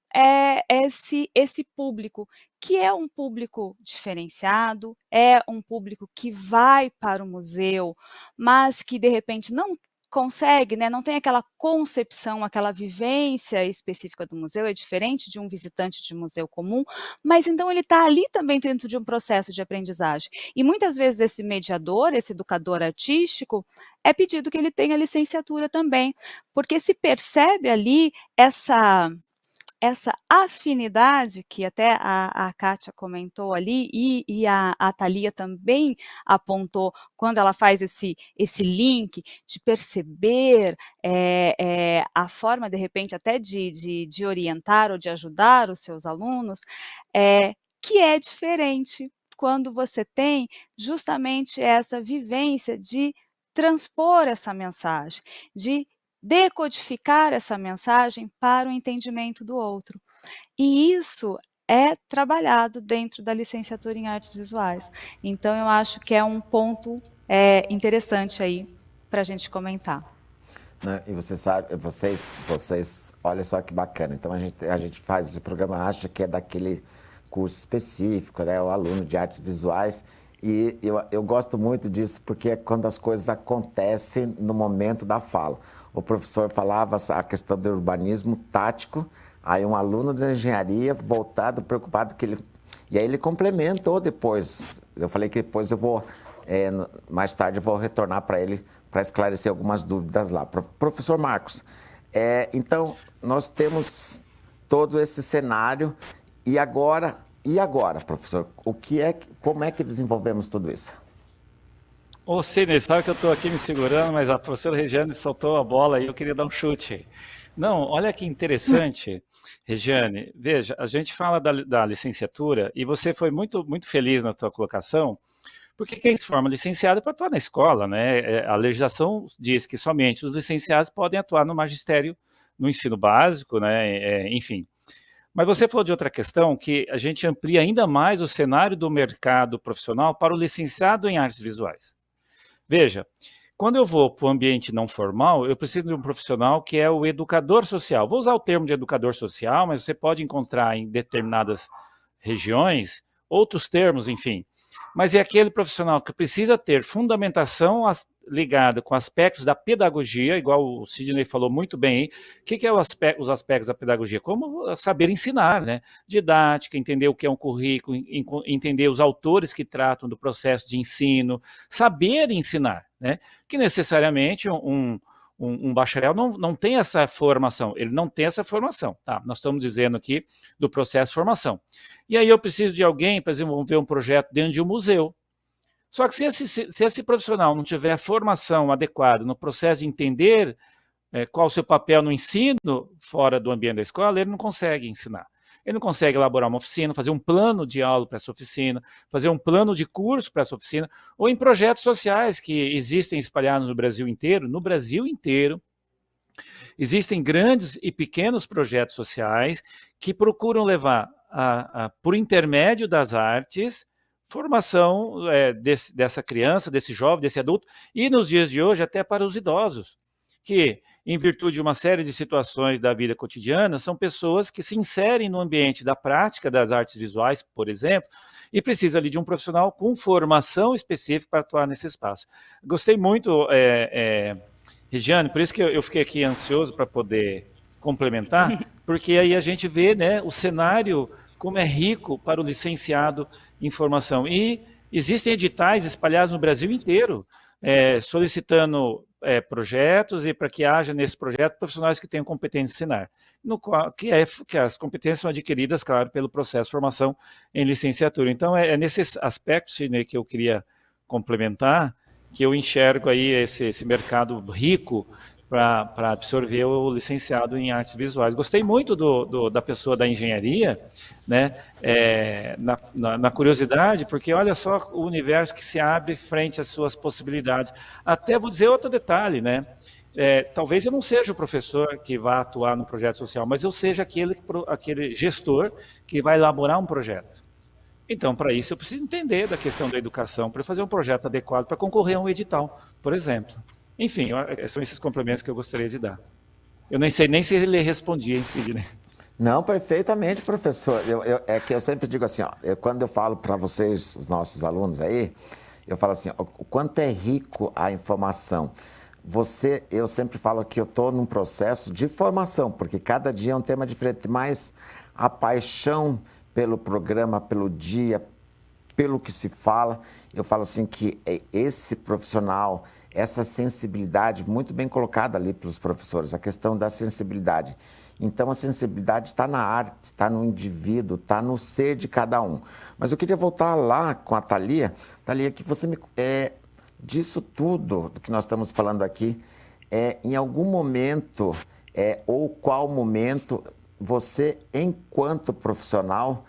esse público, que é um público diferenciado, é um público que vai para o museu, mas que de repente não consegue, né, não tem aquela concepção, aquela vivência específica do museu, é diferente de um visitante de museu comum, mas então ele está ali também dentro de um processo de aprendizagem. E muitas vezes esse mediador, esse educador artístico, é pedido que ele tenha licenciatura também, porque se percebe ali essa afinidade que até a Kátia comentou ali, e a Thalia também apontou, quando ela faz esse link de perceber a forma, de repente, até de orientar ou de ajudar os seus alunos, que é diferente quando você tem justamente essa vivência de transpor essa mensagem, de decodificar essa mensagem para o entendimento do outro. E isso é trabalhado dentro da licenciatura em artes visuais. Então, eu acho que é um ponto interessante aí para a gente comentar. Né? E você sabe, vocês, olha só que bacana. Então, a gente faz esse programa, acha que é daquele curso específico, né? O aluno de artes visuais. E eu gosto muito disso, porque é quando as coisas acontecem no momento da fala. O professor falava a questão do urbanismo tático, aí um aluno de engenharia voltado, preocupado que ele... E aí ele complementou depois. Eu falei que depois eu vou, mais tarde eu vou retornar para ele para esclarecer algumas dúvidas lá. Professor Marcos, então nós temos todo esse cenário e agora, professor, como é que desenvolvemos tudo isso? Ô, Sidney, sabe que eu estou aqui me segurando, mas a professora Regiane soltou a bola e eu queria dar um chute. Não, olha que interessante, Regiane. Veja, a gente fala da licenciatura e você foi muito, muito feliz na tua colocação, porque quem se forma licenciado é para atuar na escola, né? A legislação diz que somente os licenciados podem atuar no magistério, no ensino básico, né? Enfim. Mas você falou de outra questão, que a gente amplia ainda mais o cenário do mercado profissional para o licenciado em artes visuais. Veja, quando eu vou para o ambiente não formal, eu preciso de um profissional que é o educador social. Vou usar o termo de educador social, mas você pode encontrar em determinadas regiões outros termos, enfim. Mas é aquele profissional que precisa ter fundamentação ligada com aspectos da pedagogia, igual o Sidney falou muito bem aí. O que é os aspectos da pedagogia? Como saber ensinar, né? Didática, entender o que é um currículo, entender os autores que tratam do processo de ensino, saber ensinar, né? Que necessariamente um bacharel não tem essa formação, ele não tem essa formação, tá? Nós estamos dizendo aqui do processo de formação. E aí eu preciso de alguém para desenvolver um projeto dentro de um museu. Só que se esse profissional não tiver a formação adequada no processo de entender qual o seu papel no ensino fora do ambiente da escola, ele não consegue ensinar. ele não consegue elaborar uma oficina, fazer um plano de aula para essa oficina, fazer um plano de curso para essa oficina, ou em projetos sociais que existem espalhados no Brasil inteiro. No Brasil inteiro, existem grandes e pequenos projetos sociais que procuram levar, por intermédio das artes, formação dessa criança, desse jovem, desse adulto, e nos dias de hoje até para os idosos, que, em virtude de uma série de situações da vida cotidiana, são pessoas que se inserem no ambiente da prática das artes visuais, por exemplo, e precisa ali de um profissional com formação específica para atuar nesse espaço. Gostei muito, Regiane, por isso que eu fiquei aqui ansioso para poder complementar, porque aí a gente vê, né, o cenário como é rico para o licenciado em formação. E existem editais espalhados no Brasil inteiro, solicitando projetos e para que haja nesse projeto profissionais que tenham competência em ensinar, que as competências são adquiridas, claro, pelo processo de formação em licenciatura. Então, é nesse aspecto, Sidney, que eu queria complementar, que eu enxergo aí esse mercado rico para absorver o licenciado em artes visuais. Gostei muito da pessoa da engenharia, né, na curiosidade, porque olha só o universo que se abre frente às suas possibilidades. Até vou dizer outro detalhe, né? Talvez eu não seja o professor que vai atuar no projeto social, mas eu seja aquele gestor que vai elaborar um projeto. Então, para isso, eu preciso entender da questão da educação, para fazer um projeto adequado para concorrer a um edital, por exemplo. Enfim, são esses complementos que eu gostaria de dar. Eu nem sei nem se ele respondia em Sidney. Não, perfeitamente, professor. É que eu sempre digo assim, quando eu falo para vocês, os nossos alunos aí, eu falo assim, o quanto é rico a informação. Eu sempre falo que eu estou num processo de formação, porque cada dia é um tema diferente, mas a paixão pelo programa, pelo dia, pelo que se fala, eu falo assim que esse profissional, essa sensibilidade, muito bem colocada ali pelos professores, a questão da sensibilidade. Então, a sensibilidade está na arte, está no indivíduo, está no ser de cada um. Mas eu queria voltar lá com a Thalia. Thalia, que você disso tudo do que nós estamos falando aqui, em algum momento, ou qual momento, você, enquanto profissional,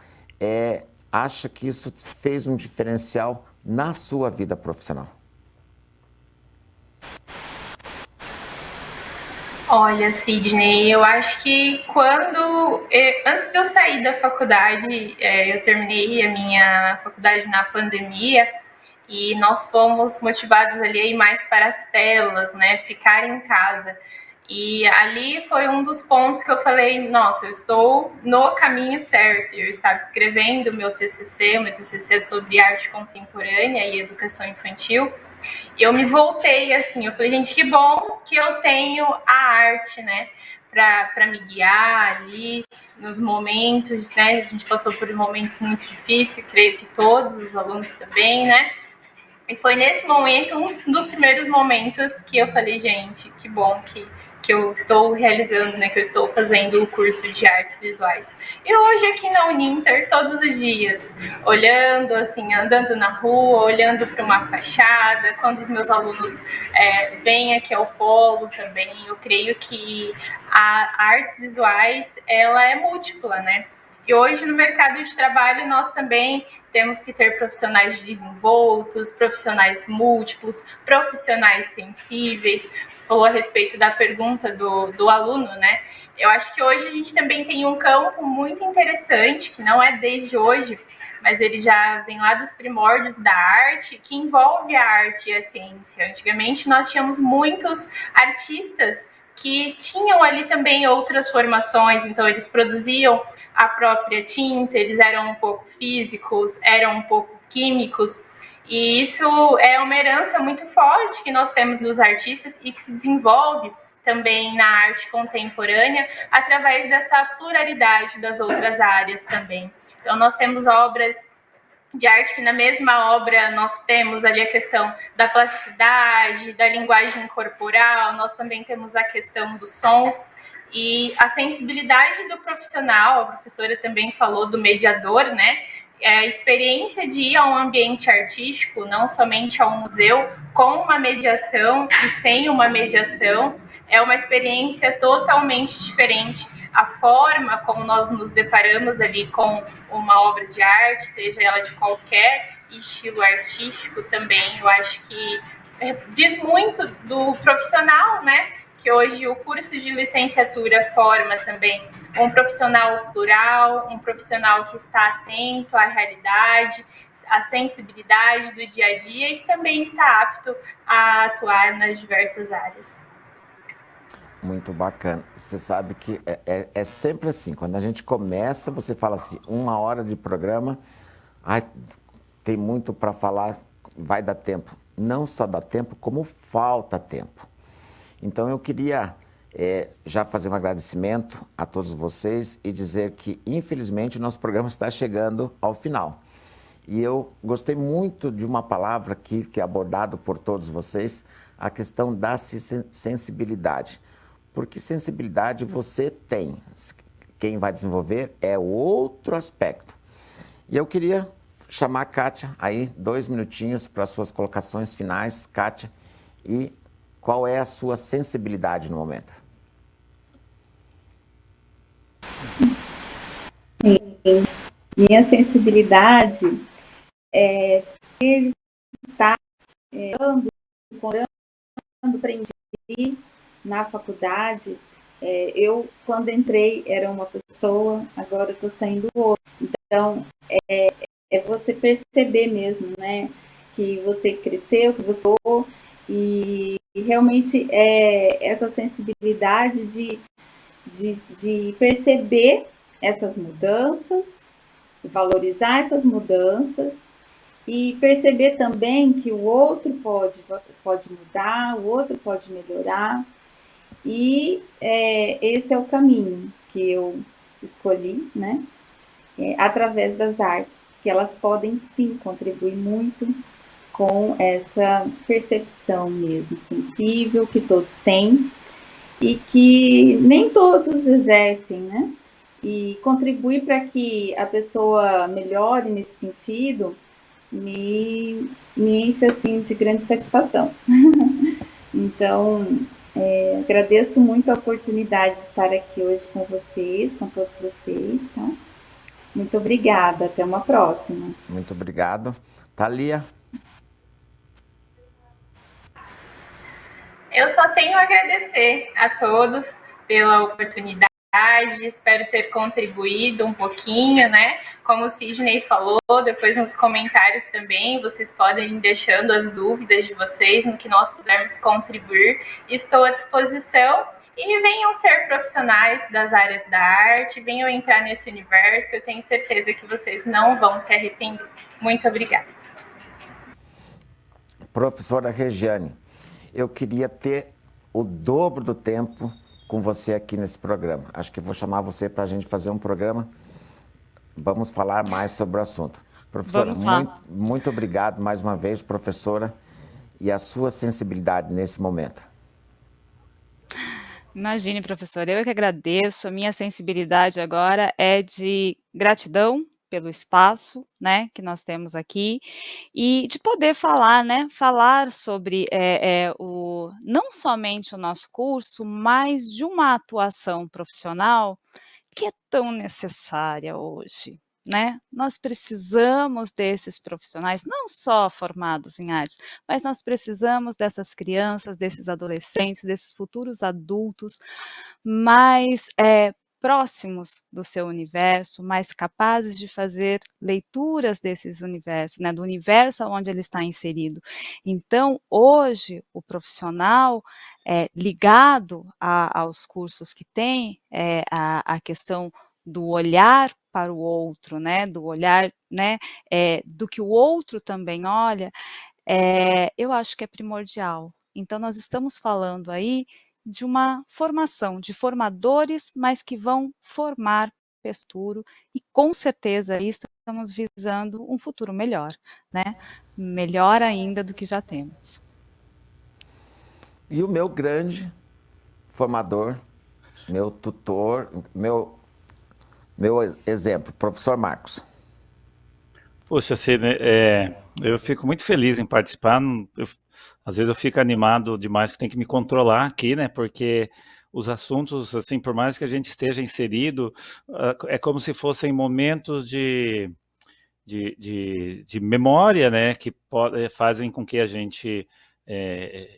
acha que isso fez um diferencial na sua vida profissional? Olha, Sidney, eu acho que antes de eu sair da faculdade, eu terminei a minha faculdade na pandemia e nós fomos motivados ali a ir mais para as telas, né, ficar em casa. E ali foi um dos pontos que eu falei, nossa, eu estou no caminho certo. Eu estava escrevendo meu TCC é sobre arte contemporânea e educação infantil. E eu me voltei assim, eu falei, gente, que bom que eu tenho a arte, né, para me guiar ali nos momentos, né? A gente passou por momentos muito difíceis, creio que todos os alunos também, né? E foi nesse momento, um dos primeiros momentos, que eu falei, gente, que bom que eu estou realizando, né, que eu estou fazendo o curso de artes visuais. E hoje aqui na Uninter, todos os dias, olhando, assim, andando na rua, olhando para uma fachada, quando os meus alunos vêm aqui ao polo também, eu creio que a artes visuais, ela é múltipla, né? E hoje, no mercado de trabalho, nós também temos que ter profissionais desenvoltos, profissionais múltiplos, profissionais sensíveis. Você falou a respeito da pergunta do aluno, né? Eu acho que hoje a gente também tem um campo muito interessante, que não é desde hoje, mas ele já vem lá dos primórdios da arte, que envolve a arte e a ciência. Antigamente, nós tínhamos muitos artistas que tinham ali também outras formações, então eles produziam a própria tinta, eles eram um pouco físicos, eram um pouco químicos, e isso é uma herança muito forte que nós temos dos artistas e que se desenvolve também na arte contemporânea através dessa pluralidade das outras áreas também. Então nós temos obras de arte que na mesma obra nós temos ali a questão da plasticidade, da linguagem corporal, nós também temos a questão do som e a sensibilidade do profissional. A professora também falou do mediador, né? A experiência de ir a um ambiente artístico, não somente ao museu, com uma mediação e sem uma mediação, é uma experiência totalmente diferente a forma como nós nos deparamos ali com uma obra de arte, seja ela de qualquer estilo artístico também, eu acho que diz muito do profissional, né? Que hoje o curso de licenciatura forma também um profissional plural, um profissional que está atento à realidade, à sensibilidade do dia a dia e que também está apto a atuar nas diversas áreas. Muito bacana. Você sabe que é sempre assim, quando a gente começa, você fala assim, 1 hora de programa, ai, tem muito para falar, vai dar tempo. Não só dá tempo, como falta tempo. Então eu queria já fazer um agradecimento a todos vocês e dizer que, infelizmente, o nosso programa está chegando ao final. E eu gostei muito de uma palavra aqui, que é abordado por todos vocês, a questão da sensibilidade. Porque sensibilidade você tem. Quem vai desenvolver é outro aspecto. E eu queria chamar a Kátia aí, 2 minutinhos para suas colocações finais. Kátia, e qual é a sua sensibilidade no momento? Sim. Minha sensibilidade é estar quando aprendi na faculdade. Eu, quando entrei, era uma pessoa, agora estou saindo outra. Então, é você perceber mesmo, né? Que você cresceu, que você e realmente essa sensibilidade de perceber essas mudanças, valorizar essas mudanças e perceber também que o outro pode mudar, o outro pode melhorar. E esse é o caminho que eu escolhi, né? Através das artes, que elas podem sim contribuir muito com essa percepção mesmo sensível que todos têm e que nem todos exercem, né? E contribuir para que a pessoa melhore nesse sentido me enche assim de grande satisfação. Então, agradeço muito a oportunidade de estar aqui hoje com vocês, com todos vocês, tá? Muito obrigada, até uma próxima. Muito obrigado. Thalia? Eu só tenho a agradecer a todos pela oportunidade, espero ter contribuído um pouquinho, né? Como o Sidney falou, depois nos comentários também, vocês podem ir deixando as dúvidas de vocês no que nós pudermos contribuir. Estou à disposição e venham ser profissionais das áreas da arte, venham entrar nesse universo, que eu tenho certeza que vocês não vão se arrepender. Muito obrigada. Professora Regiane, eu queria ter o dobro do tempo com você aqui nesse programa. Acho que vou chamar você para a gente fazer um programa. Vamos falar mais sobre o assunto. Professora, muito obrigado mais uma vez, professora, e a sua sensibilidade nesse momento. Imagine, professor, eu que agradeço. A minha sensibilidade agora é de gratidão pelo espaço, né, que nós temos aqui, e de poder falar, né, falar sobre não somente o nosso curso, mas de uma atuação profissional que é tão necessária hoje, né? Nós precisamos desses profissionais, não só formados em artes, mas nós precisamos dessas crianças, desses adolescentes, desses futuros adultos mais próximos do seu universo, mais capazes de fazer leituras desses universos, né, do universo onde ele está inserido. Então, hoje, o profissional ligado aos cursos que tem, a questão do olhar para o outro, né, do olhar, né, do que o outro também olha, eu acho que é primordial. Então, nós estamos falando aí de uma formação, de formadores, mas que vão formar futuro e com certeza aí estamos visando um futuro melhor, né? Melhor ainda do que já temos. E o meu grande formador, meu tutor, meu exemplo, professor Marcos. Poxa, eu fico muito feliz em participar. Às vezes eu fico animado demais, que tem que me controlar aqui, né? Porque os assuntos, assim, por mais que a gente esteja inserido, é como se fossem momentos de memória, né, que fazem com que a gente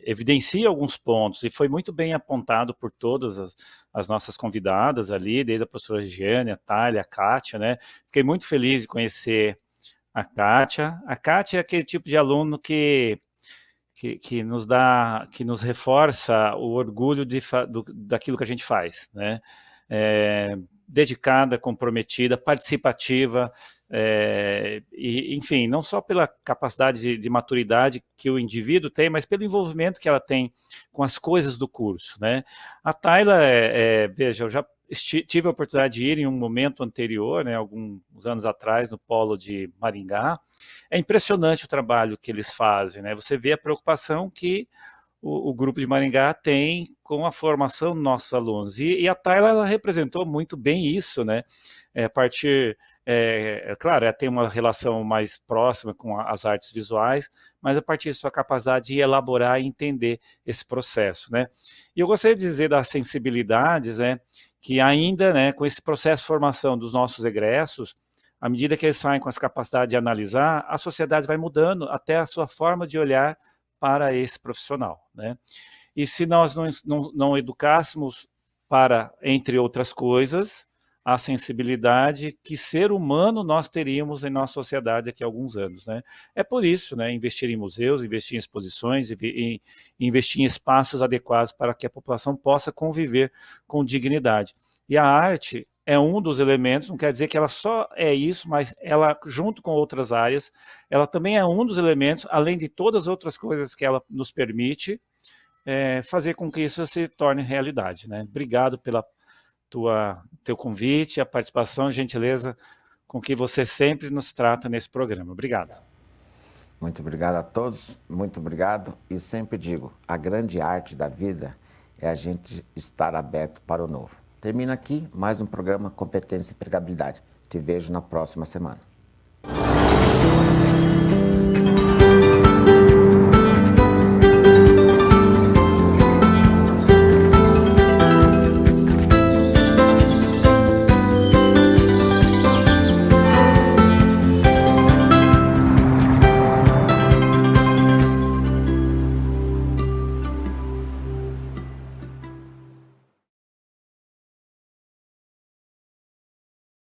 evidencie alguns pontos, e foi muito bem apontado por todas as nossas convidadas ali, desde a professora Giane, a Thalia, a Kátia, né, fiquei muito feliz de conhecer a Kátia. A Kátia é aquele tipo de aluno que nos reforça o orgulho daquilo que a gente faz, né? Dedicada, comprometida, participativa, e, enfim, não só pela capacidade de maturidade que o indivíduo tem, mas pelo envolvimento que ela tem com as coisas do curso, né? A Tayla, veja, eu já tive a oportunidade de ir em um momento anterior, né, alguns anos atrás, no polo de Maringá. É impressionante o trabalho que eles fazem, né? Você vê a preocupação que o grupo de Maringá tem com a formação dos nossos alunos. E a Tayla, ela representou muito bem isso, né? A partir, claro, ela tem uma relação mais próxima com as artes visuais, mas a partir de sua capacidade de elaborar e entender esse processo, né? E eu gostaria de dizer das sensibilidades, né? Que ainda, né, com esse processo de formação dos nossos egressos, à medida que eles saem com essa capacidade de analisar, a sociedade vai mudando até a sua forma de olhar para esse profissional, né? E se nós não educássemos para, entre outras coisas, a sensibilidade que ser humano nós teríamos em nossa sociedade daqui a alguns anos, né? É por isso, né, investir em museus, investir em exposições, investir em espaços adequados para que a população possa conviver com dignidade. E a arte é um dos elementos, não quer dizer que ela só é isso, mas ela, junto com outras áreas, ela também é um dos elementos, além de todas as outras coisas que ela nos permite, fazer com que isso se torne realidade, né? Obrigado pela teu convite, a participação, a gentileza com que você sempre nos trata nesse programa. Obrigado. Muito obrigado a todos, muito obrigado. E sempre digo, a grande arte da vida é a gente estar aberto para o novo. Termina aqui mais um programa Competência e Empregabilidade. Te vejo na próxima semana.